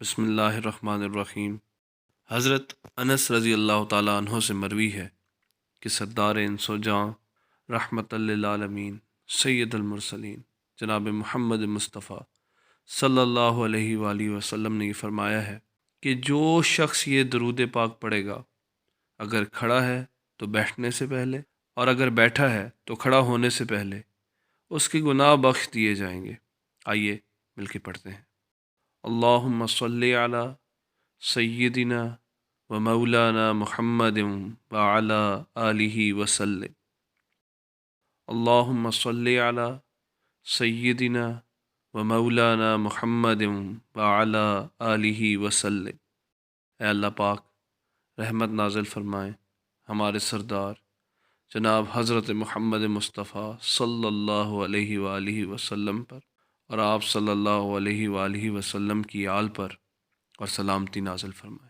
بسم اللہ الرحمن الرحیم۔ حضرت انس رضی اللہ تعالیٰ عنہ سے مروی ہے کہ سردار انس و جاں رحمت للعالمین سید المرسلین جناب محمد مصطفیٰ صلی اللہ علیہ وآلہ وسلم نے یہ فرمایا ہے کہ جو شخص یہ درود پاک پڑھے گا، اگر کھڑا ہے تو بیٹھنے سے پہلے، اور اگر بیٹھا ہے تو کھڑا ہونے سے پہلے، اس کے گناہ بخش دیے جائیں گے۔ آئیے مل کے پڑھتے ہیں۔ اللہم صلی علی سیدنا و مولانا محمد وعلی آلہ وسلم۔ اللہم صلی علی سیدنا و مولانا محمد وعلی آلہ وسلم۔ اے اللہ پاک رحمت نازل فرمائیں ہمارے سردار جناب حضرت محمد مصطفیٰ صلی اللہ علیہ وآلہ وسلم پر، اور آپ صلی اللہ علیہ وآلہ وسلم کی آل پر، اور سلامتی نازل فرمائیں۔